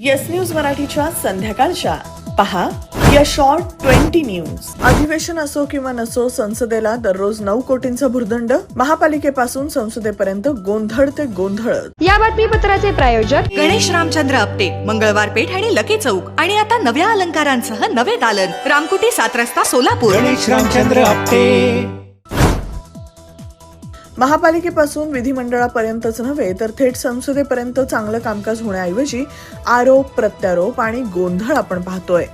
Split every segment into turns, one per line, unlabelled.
Yes news मराठीच्या संध्याकाळच्या पहा या शॉर्ट 20 न्यूज. अधिवेशन असो किंवा नसो, संसदेला दररोज 9 कोटींचा भुर्दंड. महापालिकेपासून संसदेपर्यंत गोंधळ ते गोंधळ.
या बातमीपत्राचे प्रायोजक
गणेश रामचंद्र आपटे, मंगळवार पेठ आणि लकी चौक. आणि आता नव्या अलंकारांसह नवे दालन, रामकुटी 7 रस्ता सोलापूर.
गणेश रामचंद्र आपटे.
महापालिकेपासून विधिमंडळापर्यंतच नव्हे तर थेट संसदेपर्यंत चांगलं कामकाज होण्याऐवजी आरोप, प्रत्यारोप आणि गोंधळ आपण पाहतोय.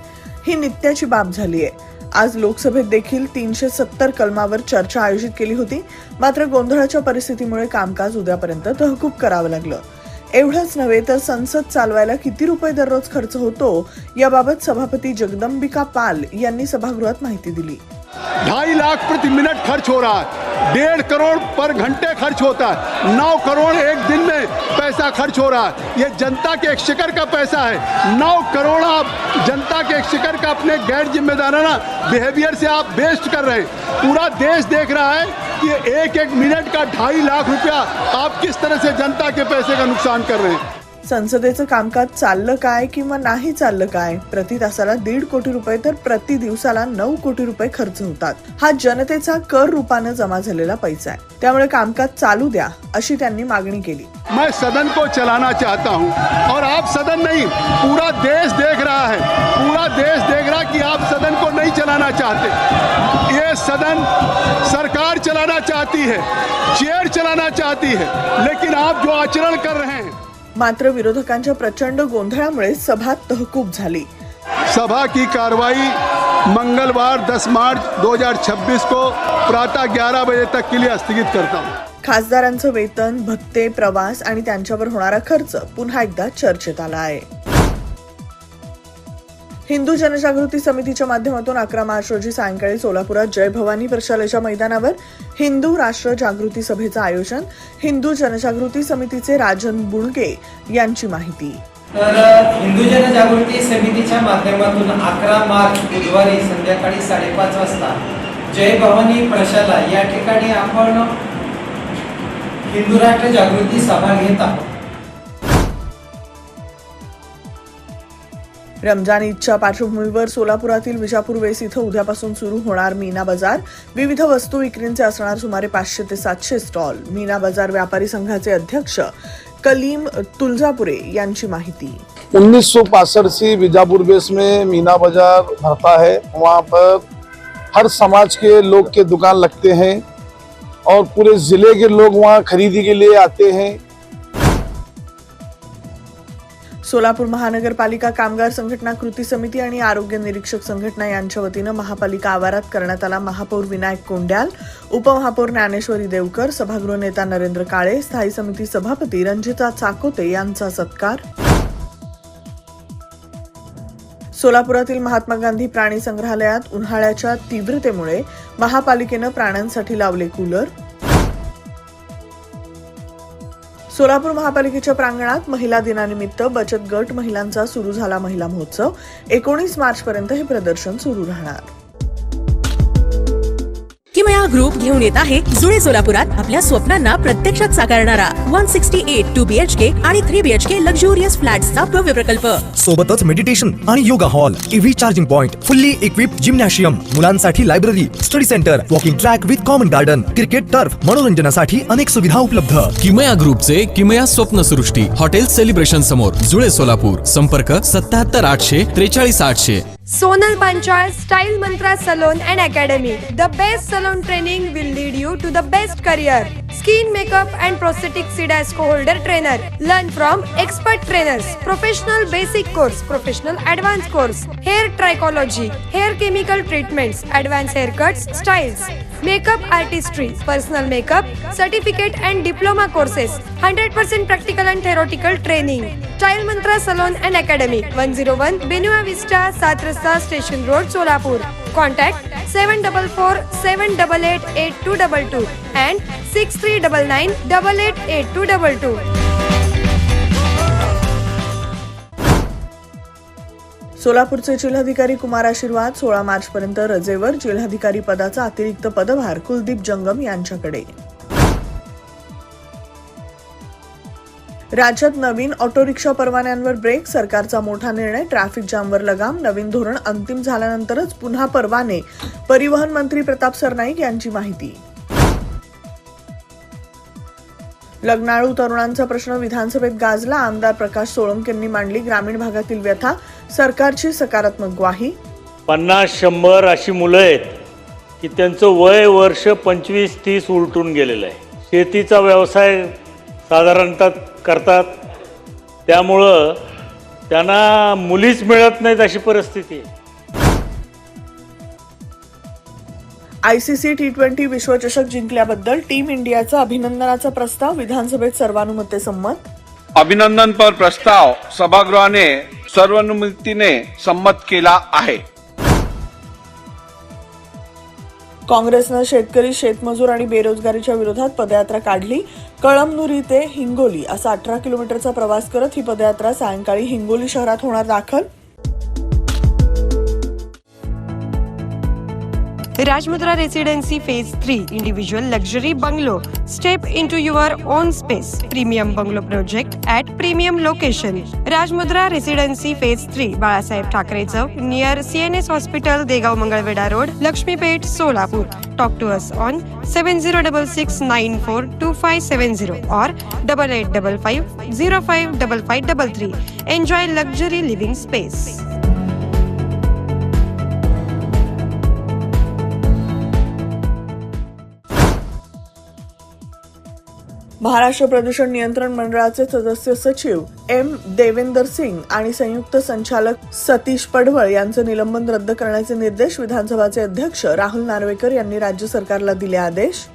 ही नित्याची बाब झालीय. आज लोकसभेत देखील 370 कलमावर चर्चा आयोजित केली होती. मात्र गोंधळाच्या परिस्थितीमुळे कामकाज उद्यापर्यंत तहकूब करावं लागलं. एवढंच नव्हे तर संसद चालवायला किती रुपये दररोज खर्च होतो याबाबत सभापती जगदंबिका पाल यांनी सभागृहात माहिती दिली.
2.5 लाख प्रति मिनट खर्च हो रहा है, 1.5 करोड़ पर घंटे खर्च होता है, 9 करोड़ एक दिन में पैसा खर्च हो रहा है. ये जनता के एक्सचेकर का पैसा है. 9 करोड़ आप जनता के एक्सचेकर का अपने गैर जिम्मेदाराना बिहेवियर से आप वेस्ट कर रहे हैं. पूरा देश देख रहा है कि एक मिनट का 2.5 लाख रुपया आप किस तरह से जनता के पैसे का नुकसान कर रहे हैं.
संसदेचं कामकाज चाललं काय किंवा नाही चाललं काय, प्रति तासाला 1.5 कोटी रुपये तर प्रति दिवसाला 9 कोटी रुपये खर्च होतात. हा जनतेचा कर रूपानं जमा झालेला पैसा आहे. त्यामुळे कामकाज चालू द्या अशी त्यांनी मागणी केली.
मैं सदन को चलाना चाहता हूं और आप सदन नहीं, पूरा देश देख रहा है. पूरा देश देख रहा कि आप सदन को नहीं चलाना चाहते. ये सदन सरकार चलाना चाहती है, चेयर चलाना चाहती है, लेकिन आप जो आचरण कर रहे हैं.
मात्र विरोधकांच्या प्रचंड गोंधळामुळे सभा तहकूब झाली.
सभा की कार्रवाई मंगलवार 10 मार्च 2026 को प्रातः 11 बजे तक के लिए स्थगित करता हूं.
खासदारांचं वेतन, भत्ते, प्रवास आणि त्यांच्यावर होणारा खर्च पुन्हा एकदा चर्चेत आला आहे. हिंदू जनजागृती समितीच्या माध्यमातून 11 मार्च रोजी सायंकाळी सोलापुरात जय भवानी प्रशालेच्या मैदानावर हिंदू राष्ट्र जागृती सभेचं आयोजन. हिंदू जनजागृती समितीचे राजन बुणगे यांची माहिती.
तर हिंदू जनजागृती समितीच्या माध्यमातून 11 मार्च बुधवारी संध्याकाळी 5:30 वाजता जय भवानी प्रशाला या ठिकाणी आपण हिंदू राष्ट्र जागृती सभा घेत आहोत.
रमजान ईदच्या पार्श्वभूमीवर सोलापुरातील विजापूर वेस इथं उद्यापासून सुरू होणार मीना बाजार. विविध वस्तू विक्रींचे असणार सुमारे 500 ते 700 स्टॉल. मीना बाजार व्यापारी संघाचे अध्यक्ष कलीम तुलजापुरे यांची माहिती.
1965 से विजापुर बेस में मीना बाजार भरता है. वहाँ पर हर समाज के लोग के दुकान लगते हैं और पूरे जिले के लोग वहाँ खरीदी के लिए आते हैं.
सोलापूर महानगरपालिका कामगार संघटना कृती समिती आणि आरोग्य निरीक्षक संघटना यांच्या वतीनं महापालिका आवारात करण्यात आला महापौर विनायक कोंड्याल, उपमहापौर ज्ञानेश्वरी देवकर, सभागृह नेता नरेंद्र काळे, स्थायी समिती सभापती रंजिता चाकोते यांचा सत्कार. सोलापुरातील महात्मा गांधी प्राणी संग्रहालयात उन्हाळ्याच्या तीव्रतेमुळे महापालिकेनं प्राण्यांसाठी लावले कूलर. सोलापूर महापालिकेच्या प्रांगणात महिला दिनानिमित्त बचत गट महिलांचा सुरू झाला महिला महोत्सव. 19 मार्च पर्यंत हे प्रदर्शन सुरू राहणार.
किमया ग्रुप घेऊन येत आहे जुळे सोलापुरात आपल्या स्वप्नांना प्रत्यक्षात साकारणारा 168 2 BHK आणि 3 BHK लक्झुरियस फ्लॅट्सचा भव्य प्रकल्प.
सोबतच मेडिटेशन आणि yoga hall, EV charging point, fully equipped gymnasium, मुलांसाठी library, study centre, walking track with common garden, cricket turf, मनोरंजनासाठी अनेक सुविधा उपलब्ध.
किमया ग्रुपचे किमया स्वप्नसृष्टी हॉटेल सेलिब्रेशन समोर जुळे सोलापूर. संपर्क 77 800 43 800.
Sonal Panchal Style Mantra Salon and Academy. The best salon training will lead you to the best career. Skin makeup and prosthetic Sidasco holder trainer. Learn from expert trainers. Professional basic course, professional advanced course. Hair trichology, hair chemical treatments, advanced haircuts, styles. Makeup artistry, personal makeup, certificate and diploma courses. 100% practical and theoretical training. Style Mantra Salon and Academy. 101 Benua Vista, 7 Rasta Station Road, Solapur. Contact 744 788 8222 and 6399 888222.
सोलापूरचे जिल्हाधिकारी कुमार आशीर्वाद 16 मार्च पर्यंत रजेवर. जिल्हाधिकारी पदाचा अतिरिक्त पदभार कुलदीप जंगम यांच्याकडे. राज्यात नवीन ऑटो रिक्षा परवान्यांवर ब्रेक, सरकारचा मोठा निर्णय, ट्रॅफिक जामवर लगाम, नवीन धोरण अंतिम झाल्यानंतरच पुन्हा परवाने, परिवहन मंत्री प्रताप सरनाईक यांची माहिती. लग्नाळू तरुणांचा प्रश्न विधानसभेत गाजला, आमदार प्रकाश सोळंकेंनी मांडली ग्रामीण भागातील व्यथा, सरकारची सकारात्मक ग्वाही.
50-100 अशी मुलं आहेत की त्यांचं वय वर्ष 25-30 उलटून गेलेलं आहे. शेतीचा व्यवसाय साधारणतः करतात, त्यामुळं त्यांना मुलीच मिळत नाहीत अशी परिस्थिती आहे.
ICC T20 विश्वचषक जिंकल्याबद्दल टीम इंडियाचा अभिनंदनाचा प्रस्ताव, विधानसभेत सर्वानुमते संमत.
अभिनंदन पर प्रस्ताव सभागृहाने सर्वानुमतीने संमत केला आहे.
काँग्रेसनं शेतकरी, शेतमजूर आणि बेरोजगारीच्या विरोधात पदयात्रा काढली. कळमनुरी ते हिंगोली असा 18 किलोमीटरचा प्रवास करत ही पदयात्रा सायंकाळी हिंगोली शहरात होणार दाखल.
Rajmudra Residency Phase 3 Individual Luxury Bungalow. Step into your own space. Premium Bungalow Project at Premium Location. Rajmudra Residency Phase 3 Balasaheb Thackeray चौक near CNS Hospital, Degaon Mangalvedha road, Laxmipeth, Solapur. Talk to us on 7066942570 or 8855055533. Enjoy luxury living space.
Maharashtra प्रदूषण नियंत्रण मंडळाचे सदस्य सचिव M. Devender Singh आणि संयुक्त संचालक सतीश पडवळ यांचं निलंबन रद्द करण्याचे निर्देश विधानसभाचे अध्यक्ष राहुल नार्वेकर यांनी राज्य सरकारला दिले आदेश.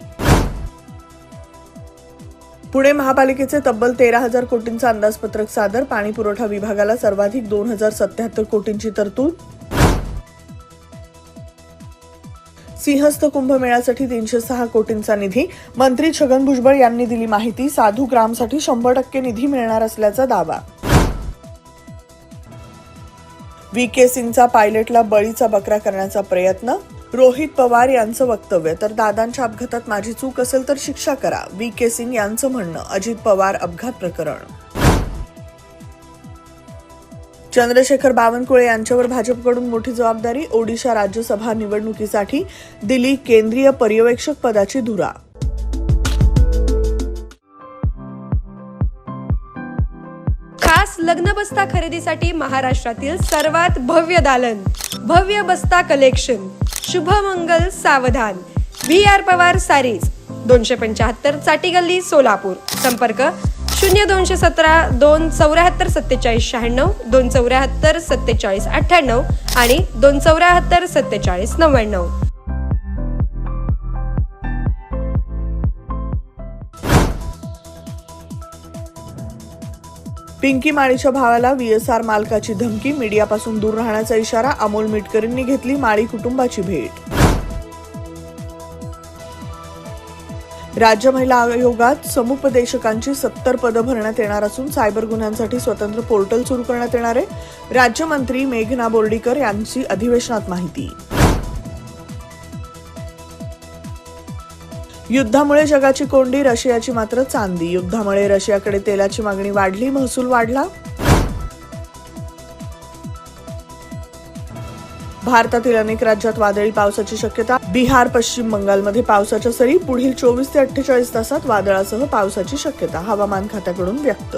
पुणे महापालिकेचे तब्बल 13,000 कोटींचं अंदाजपत्रक सादर, पाणी पुरवठा विभागाला सर्वाधिक 2,077 कोटींची तरतूद. सिंहस्थ कुंभमेळ्यासाठी 306 कोटींचा निधी, मंत्री छगन भुजबळ यांनी दिली माहिती. साधू ग्रामसाठी 100% निधी मिळणार असल्याचा दावा. VK सिंगचा पायलटला बळीचा बकरा करण्याचा प्रयत्न, रोहित पवार यांचं वक्तव्य, तर दादांच्या अपघातात माझी चूक असेल तर शिक्षा करा, VK सिंग यांचं म्हणणं. अजित पवार अपघात प्रकरण. चंद्रशेखर बावनकुळे यांच्यावर भाजपकडून मोठी जबाबदारी, ओडिशा राज्यसभा निवडणुकीसाठी दिली केंद्रीय पर्यवेक्षक पदाची धुरा.
खास लग्न बस्ता खरेदीसाठी महाराष्ट्रातील सर्वात भव्य दालन, भव्य बस्ता कलेक्शन, शुभमंगल सावधान, VR पवार सारीज, 275 चाटी गल्ली, सोलापूर. संपर्क 0217 274 47 96, 274 47 98 आणि 274 47 99.
पिंकी माळीच्या भावाला VSR मालकाची धमकी, मीडियापासून दूर राहण्याचा इशारा, अमोल मिटकरींनी घेतली माळी कुटुंबाची भेट. राज्य महिला आयोगात समुपदेशकांची 70 पदं भरण्यात येणार असून सायबर गुन्ह्यांसाठी स्वतंत्र पोर्टल सुरू करण्यात येणार आहे. राज्यमंत्री मेघना बोर्डीकर यांची अधिवेशनात माहिती. युद्धामुळे जगाची कोंडी, रशियाची मात्र चांदी. युद्धामुळे रशियाकडे तेलाची मागणी वाढली, महसूल वाढला. भारतातील अनेक राज्यात वादळी पावसाची शक्यता, बिहार, पश्चिम बंगालमध्ये पावसाच्या सरी, पुढील 24 ते 48 तासात वादळासह पावसाची शक्यता हवामान खात्याकडून व्यक्त.